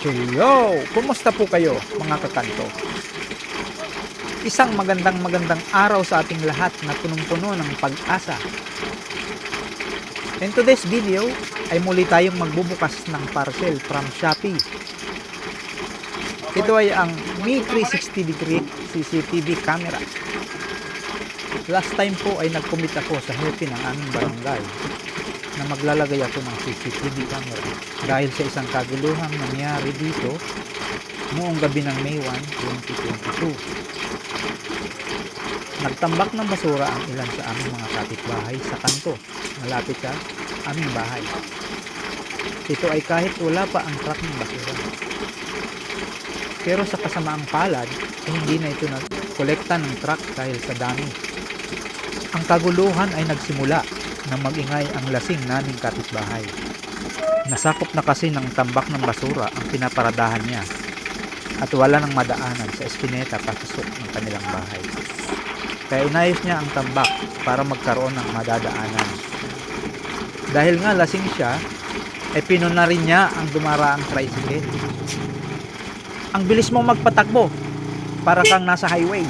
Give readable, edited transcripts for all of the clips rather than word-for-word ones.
Hello! Kumusta po kayo mga kakanto? Isang magandang araw sa ating lahat na punong-puno ng pag-asa. In today's video ay muli tayong magbubukas ng parcel from Shopee. Ito ay ang Mi 360 degree CCTV camera. Last time po ay nag-commit ako sa hepe ng aming barangay na maglalagay ako ng CCTV camera dahil sa isang kaguluhang nangyari dito noong gabi ng May 1, 2022. Nagtambak ng basura ang ilan sa aming mga kapitbahay sa kanto malapit sa aming bahay. Ito ay kahit wala pa ang truck ng basura. Pero sa kasamaang palad ay hindi na ito nagkolekta ng truck dahil sa dami. Ang kaguluhan ay nagsimula na mag-ingay ang lasing naming kapitbahay. Nasakop na kasi ng tambak ng basura ang pinaparadahan niya at wala nang madaanan sa eskineta pasok ng kanilang bahay. Kaya inayos niya ang tambak para magkaroon ng madadaanan. Dahil nga lasing siya, ay pinuna rin niya ang dumaraang tricycle. Ang bilis mo magpatakbo para kang nasa highway.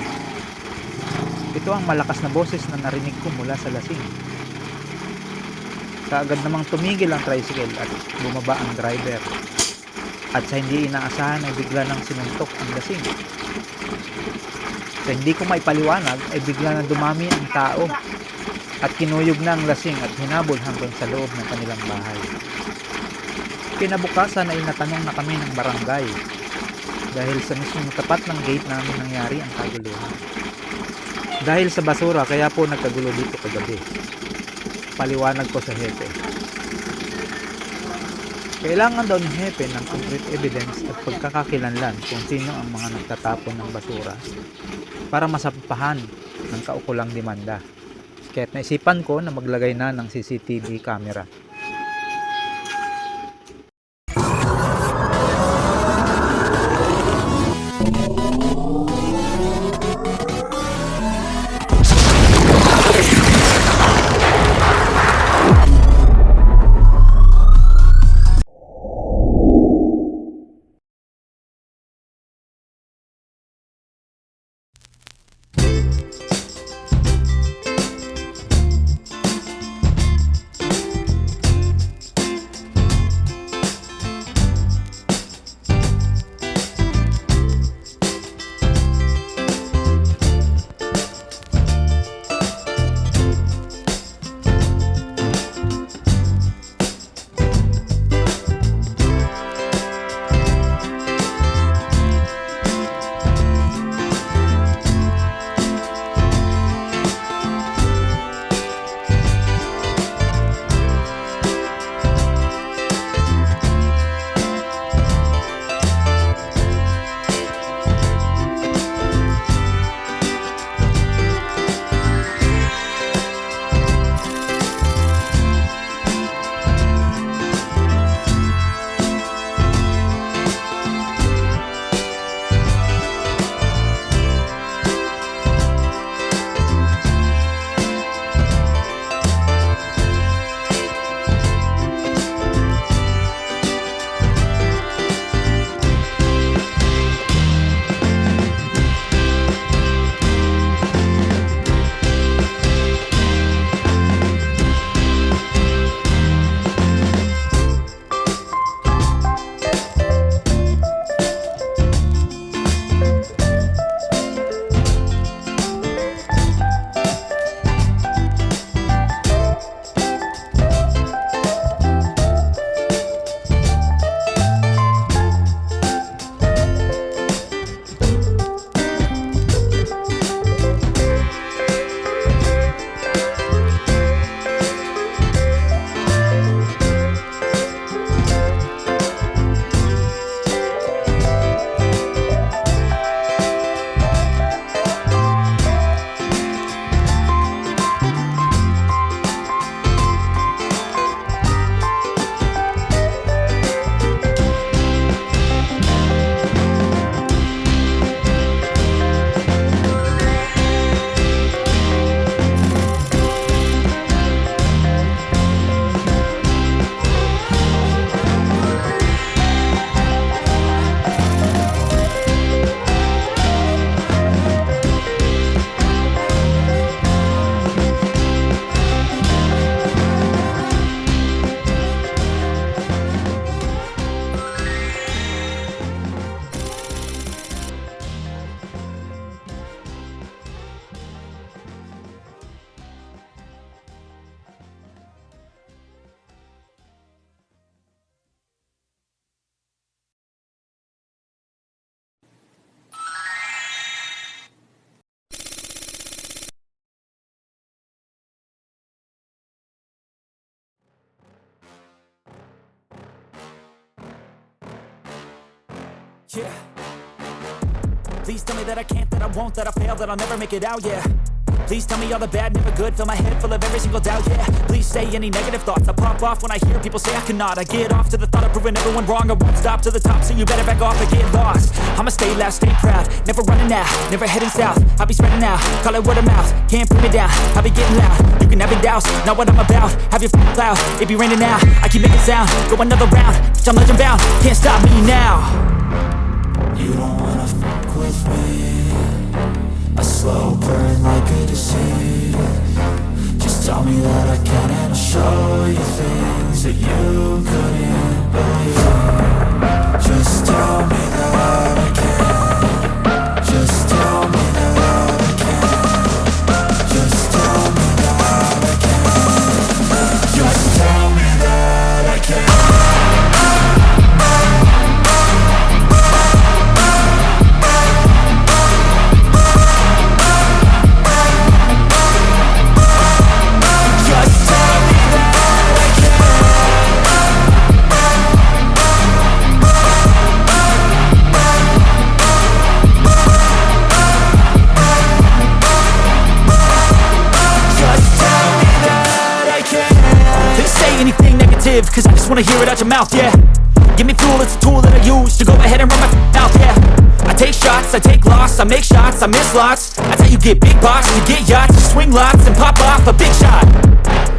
Ito ang malakas na boses na narinig ko mula sa lasing. Kaagad namang tumigil ang tricycle at bumaba ang driver. At sa hindi inaasahan ay bigla nang sinuntok ang lasing. Sa hindi ko maipaliwanag ay bigla na dumami ang tao at kinuyog na ang lasing at hinabol hanggang sa loob ng kanilang bahay. Kinabukasan ay natanong na kami ng barangay dahil sa mismong tapat ng gate namin nangyari ang kaguluhan. Dahil sa basura kaya po nagkagulo dito kagabi. Paliwanag ko sa hepe. Kailangan daw ni hepe ng concrete evidence at pagkakakilanlan kung sino ang mga nagtatapon ng basura para masampahan ng kaukulang demanda. Kaya't naisipan ko na maglagay na ng CCTV camera. Yeah. Please tell me that I can't, that I won't, that I fail, that I'll never make it out, yeah. Please tell me all the bad, never good, fill my head full of every single doubt, yeah. Please say any negative thoughts, I pop off when I hear people say I cannot. I get off to the thought of proving everyone wrong, I won't stop to the top, so you better back off and get lost. I'ma stay loud, stay proud, never running out, never heading south. I'll be spreading out, call it word of mouth, can't put me down, I'll be getting loud. You can have it douse, not what I'm about, have your cloud, it be raining now. I keep making sound, go another round, bitch I'm legend bound, can't stop me now. You don't wanna fuck with me, a slow burn like a disease. Just tell me that I can and I'll show you things that you couldn't believe. Just tell me that I can. Just tell me that I can. Just tell me that I can. Just tell me that I can. Cause I just wanna hear it out your mouth, yeah. Give me fuel, it's a tool that I use to go ahead and run my mouth, yeah. I take shots, I take loss, I make shots, I miss lots. That's how you get big box, you get yachts, you swing lots and pop off a big shot.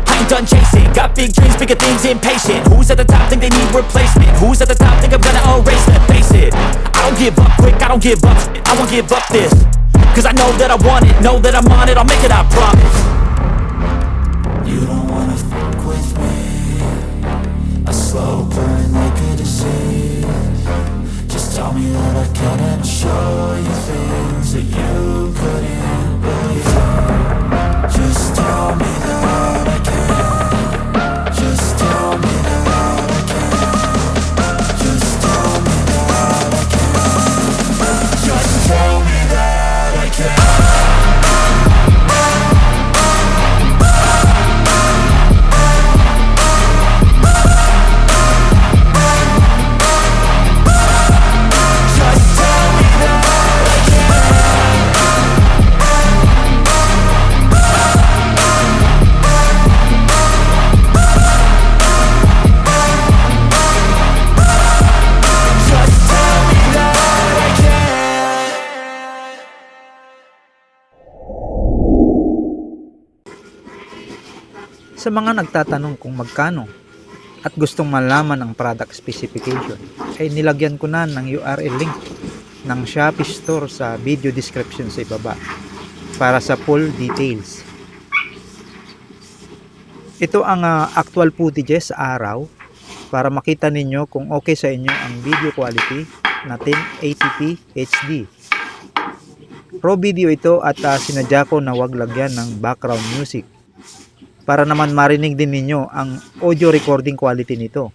I ain't done chasing, got big dreams, bigger things, impatient. Who's at the top think they need replacement? Who's at the top think I'm gonna erase them? Face it, I don't give up quick, I don't give up, I won't give up this. Cause I know that I want it, know that I'm on it, I'll make it, I promise. You don't wanna fuck with me, a slow burn like a disease. Just tell me that I can and I'll show you things that you couldn't believe. Just tell me that I can. Just tell me that I can. Just tell me that I can. Just tell me that I can. Sa mga nagtatanong kung magkano at gustong malaman ang product specification, ay nilagyan ko na ng URL link ng Shopee store sa video description sa ibaba para sa full details. Ito ang actual footage sa araw para makita ninyo kung okay sa inyo ang video quality na 1080p HD. Pro video ito at sinadya ko na wag lagyan ng background music para naman marinig din ninyo ang audio recording quality nito.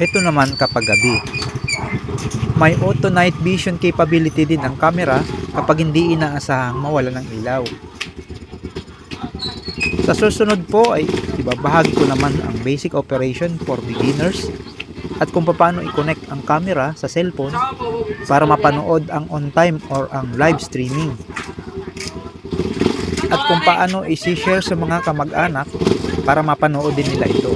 Ito naman kapag gabi. May auto night vision capability din ang camera kapag hindi inaasahang mawala ng ilaw. Sa susunod po ay ibabahagi ko naman ang basic operation for beginners at kung paano i-connect ang camera sa cellphone para mapanood ang on-time or ang live streaming. At kung paano i-share sa mga kamag-anak para mapanood din nila ito.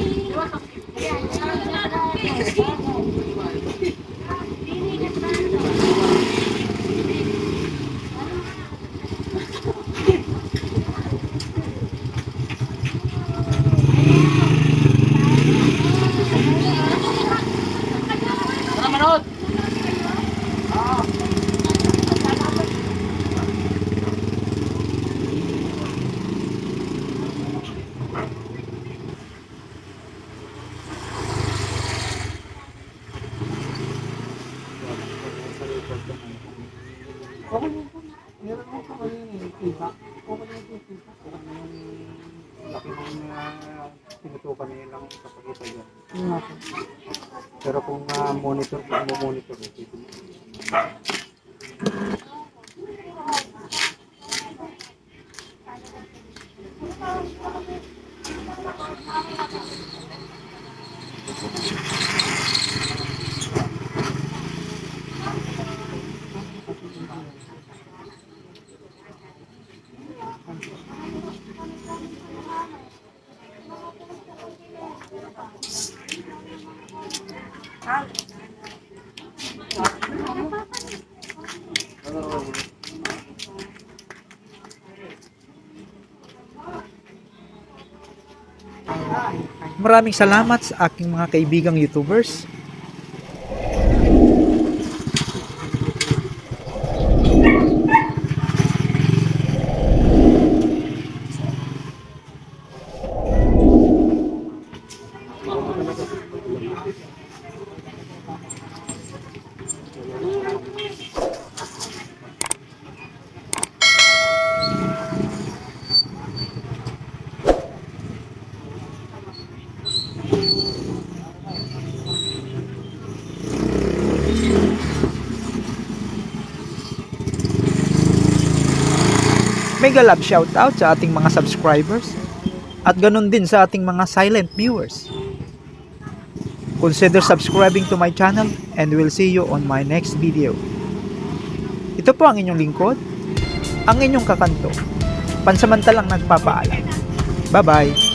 Okay lang po. Meron mo pa kami kita. Okay lang po kita. Laki ng tinutukan niya lang kapag yan. Pero kung monitor, mo-monitor ito. Maraming salamat sa aking mga kaibigang YouTubers. Mega love shoutout sa ating mga subscribers at ganun din sa ating mga silent viewers. Consider subscribing to my channel and we'll see you on my next video. Ito po ang inyong lingkod, ang inyong kakanto, pansamantalang nagpapaalam. Bye-bye!